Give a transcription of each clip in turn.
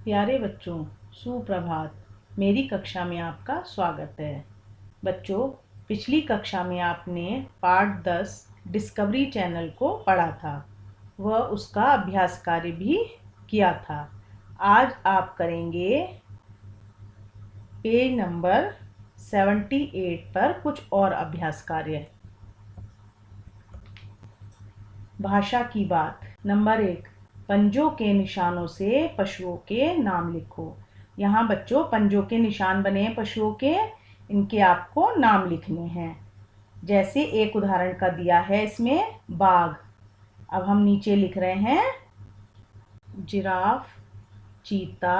प्यारे बच्चों, सुप्रभात। मेरी कक्षा में आपका स्वागत है। बच्चों, पिछली कक्षा में आपने पाठ 10 डिस्कवरी चैनल को पढ़ा था। वह उसका अभ्यास कार्य भी किया था। आज आप करेंगे पेज नंबर 78 पर कुछ और अभ्यास कार्य। भाषा की बात। नंबर 1, पंजों के निशानों से पशुओं के नाम लिखो। यहाँ बच्चों पंजों के निशान बने हैं पशुओं के, इनके आपको नाम लिखने हैं। जैसे एक उदाहरण का दिया है इसमें बाघ। अब हम नीचे लिख रहे हैं जिराफ, चीता,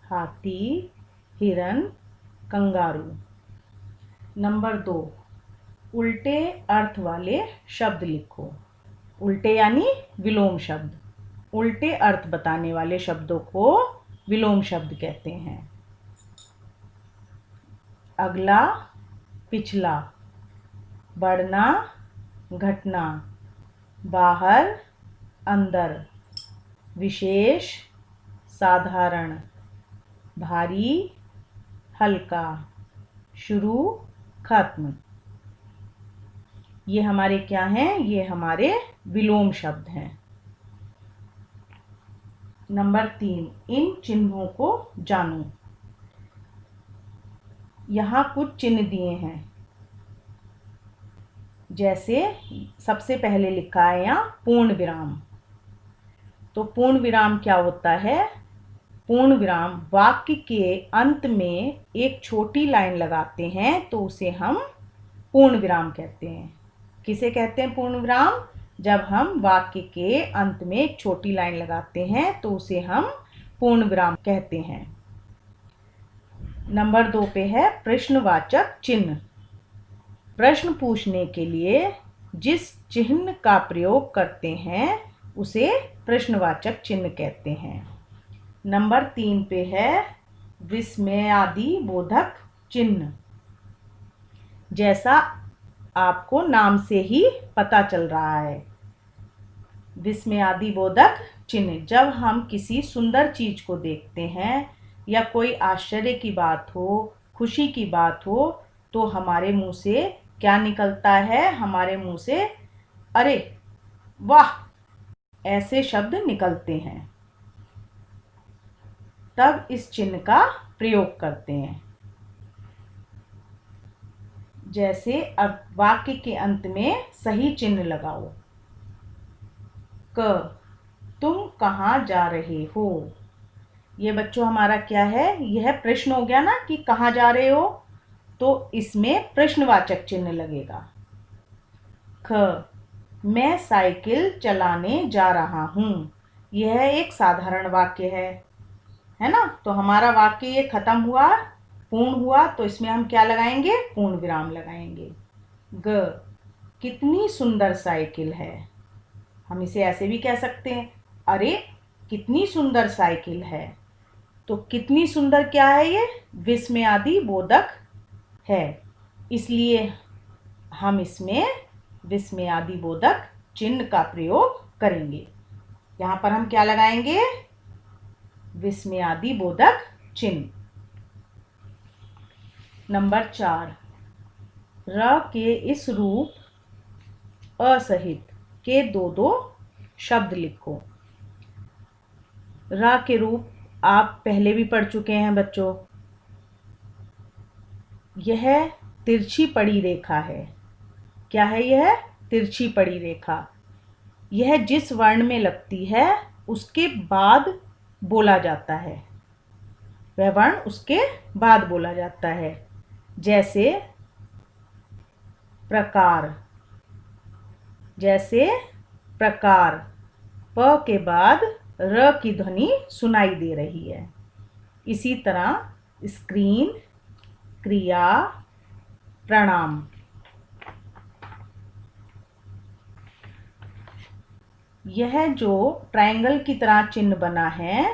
हाथी, हिरन, कंगारू। नंबर 2, उल्टे अर्थ वाले शब्द लिखो। उल्टे यानी विलोम शब्द। उल्टे अर्थ बताने वाले शब्दों को विलोम शब्द कहते हैं। अगला, पिछला, बढ़ना, घटना, बाहर, अंदर, विशेष, साधारण, भारी, हल्का, शुरू, खत्म। ये हमारे क्या हैं? ये हमारे विलोम शब्द हैं। नंबर 3, इन चिन्हों को जानो। यहाँ कुछ चिन्ह दिए हैं। जैसे सबसे पहले लिखा है यहाँ पूर्ण विराम। तो पूर्ण विराम क्या होता है? पूर्ण विराम वाक्य के अंत में एक छोटी लाइन लगाते हैं तो उसे हम पूर्ण विराम कहते हैं। किसे कहते हैं पूर्ण विराम? जब हम वाक्य के अंत में एक छोटी लाइन लगाते हैं तो उसे हम पूर्ण विराम कहते हैं। नंबर 2 पे है प्रश्नवाचक चिन्ह। प्रश्न पूछने के लिए जिस चिन्ह का प्रयोग करते हैं उसे प्रश्नवाचक चिन्ह कहते हैं। नंबर 3 पे है विस्मयादि बोधक चिन्ह। जैसा आपको नाम से ही पता चल रहा है, विस्मयादि बोधक चिन्ह। जब हम किसी सुंदर चीज को देखते हैं या कोई आश्चर्य की बात हो, खुशी की बात हो, तो हमारे मुंह से क्या निकलता है? हमारे मुंह से अरे वाह ऐसे शब्द निकलते हैं। तब इस चिन्ह का प्रयोग करते हैं। जैसे अब वाक्य के अंत में सही चिन्ह लगाओ। क, तुम कहाँ जा रहे हो? ये बच्चों हमारा क्या है? यह प्रश्न हो गया ना कि कहाँ जा रहे हो, तो इसमें प्रश्नवाचक चिन्ह लगेगा। ख, मैं साइकिल चलाने जा रहा हूँ। यह एक साधारण वाक्य है ना? तो हमारा वाक्य ये खत्म हुआ, पूर्ण हुआ, तो इसमें हम क्या लगाएंगे? पूर्ण विराम लगाएंगे। ग, कितनी सुंदर साइकिल है। हम इसे ऐसे भी कह सकते हैं, अरे कितनी सुंदर साइकिल है। तो कितनी सुंदर क्या है? ये विस्मयादि बोधक है, इसलिए हम इसमें विस्मयादि बोधक चिन्ह का प्रयोग करेंगे। यहाँ पर हम क्या लगाएंगे? विस्मयादि बोधक चिन्ह। नंबर 4, र के इस रूप असहित के दो शब्द लिखो। र के रूप आप पहले भी पढ़ चुके हैं बच्चों। यह तिरछी पड़ी रेखा है। क्या है यह? तिरछी पड़ी रेखा। यह जिस वर्ण में लगती है उसके बाद बोला जाता है, वह वर्ण उसके बाद बोला जाता है। जैसे प्रकार। जैसे प्रकार, प के बाद र की ध्वनि सुनाई दे रही है। इसी तरह स्क्रीन, क्रिया, प्रणाम। यह जो ट्रायंगल की तरह चिन्ह बना है,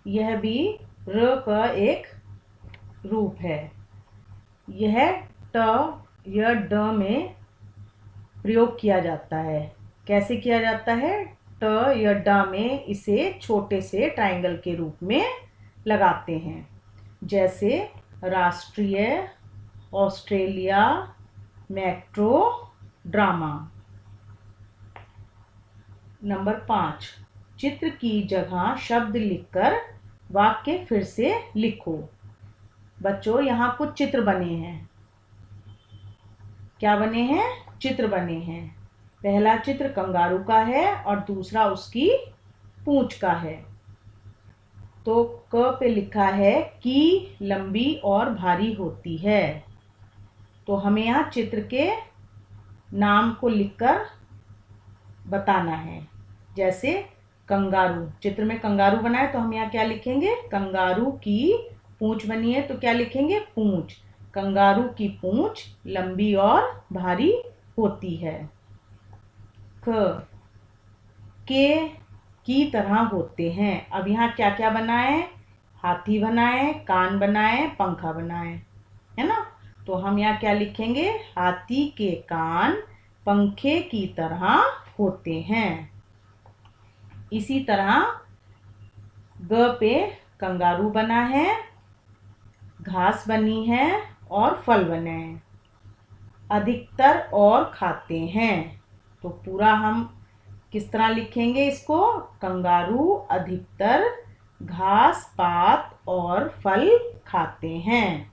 यह भी र का एक रूप है। यह ट या ड में प्रयोग किया जाता है। कैसे किया जाता है? ट या ड में इसे छोटे से ट्रायंगल के रूप में लगाते हैं, जैसे राष्ट्रीय, ऑस्ट्रेलिया, मेट्रो, ड्रामा। नंबर 5, चित्र की जगह शब्द लिखकर वाक्य फिर से लिखो। बच्चों यहाँ कुछ चित्र बने हैं। क्या बने हैं? चित्र बने हैं। पहला चित्र कंगारू का है और दूसरा उसकी पूंछ का है। तो क पे लिखा है कि लंबी और भारी होती है। तो हमें यहाँ चित्र के नाम को लिखकर बताना है। जैसे कंगारू, चित्र में कंगारू बना है तो हम यहाँ क्या लिखेंगे? कंगारू की पूंछ बनी है तो क्या लिखेंगे? पूंछ। कंगारू की पूंछ लंबी और भारी होती है। के की तरह होते हैं। अब यहाँ क्या क्या बनाए? हाथी बनाए, कान बनाए, पंखा बनाए, है ना? तो हम यहाँ क्या लिखेंगे? हाथी के कान पंखे की तरह होते हैं। इसी तरह ग पे कंगारू बना है, घास बनी है और फल बने हैं। अधिकतर और खाते हैं। तो पूरा हम किस तरह लिखेंगे इसको? कंगारू अधिकतर घास, पात और फल खाते हैं।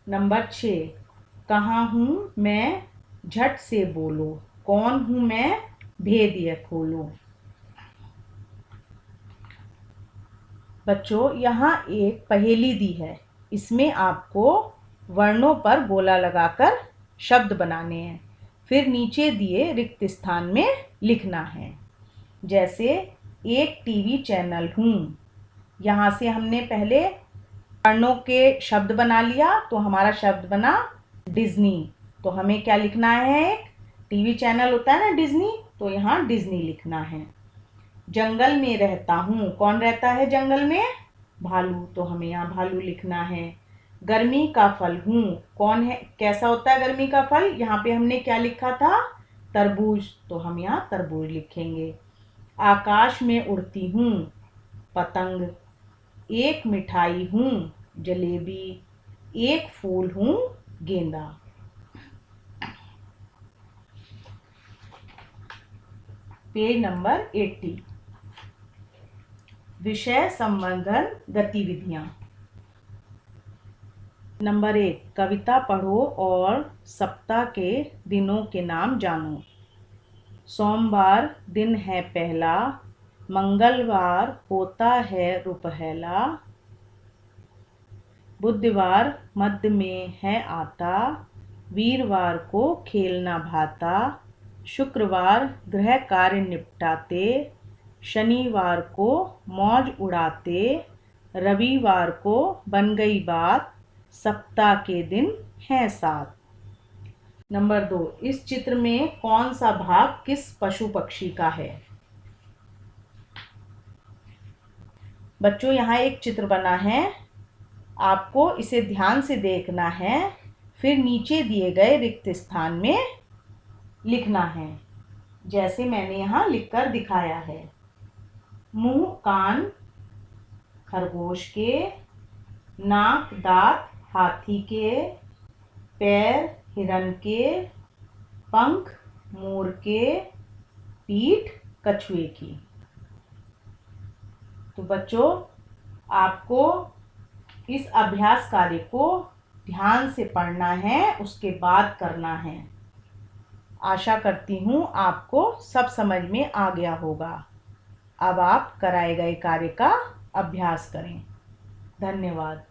नंबर 6, कहाँ हूँ मैं? झट से बोलो। कौन हूँ मैं? भेद ये खोलो। बच्चों यहाँ एक पहेली दी है। इसमें आपको वर्णों पर गोला लगाकर शब्द बनाने हैं, फिर नीचे दिए रिक्त स्थान में लिखना है। जैसे एक टीवी चैनल हूँ। यहाँ से हमने पहले वर्णों के शब्द बना लिया तो हमारा शब्द बना डिज्नी। तो हमें क्या लिखना है? एक टीवी चैनल होता है ना डिज्नी, तो यहाँ डिज्नी लिखना है। जंगल में रहता हूँ। कौन रहता है जंगल में? भालू। तो हमें यहाँ भालू लिखना है। गर्मी का फल हूँ। कौन है? कैसा होता है गर्मी का फल? यहाँ पे हमने क्या लिखा था? तरबूज। तो हम यहाँ तरबूज लिखेंगे। आकाश में उड़ती हूँ। पतंग। एक मिठाई हूँ। जलेबी। एक फूल हूँ। गेंदा। Page number 80। विषय संवर्धन गतिविधियां। नंबर 1, कविता पढ़ो और सप्ताह के दिनों के नाम जानो। सोमवार दिन है पहला, मंगलवार होता है रुपहला, बुधवार मध्य में है आता, वीरवार को खेलना भाता, शुक्रवार गृह कार्य निपटाते, शनिवार को मौज उड़ाते, रविवार को बन गई बात, सप्ताह के दिन हैं 7। नंबर 2, इस चित्र में कौन सा भाग किस पशु पक्षी का है? बच्चों यहाँ एक चित्र बना है, आपको इसे ध्यान से देखना है, फिर नीचे दिए गए रिक्त स्थान में लिखना है, जैसे मैंने यहाँ लिखकर दिखाया है। मुंह कान खरगोश के, नाक दांत हाथी के, पैर हिरन के, पंख मोर के, पीठ कछुए की। तो बच्चों आपको इस अभ्यास कार्य को ध्यान से पढ़ना है, उसके बाद करना है। आशा करती हूँ आपको सब समझ में आ गया होगा। अब आप कराए गए कार्य का अभ्यास करें। धन्यवाद।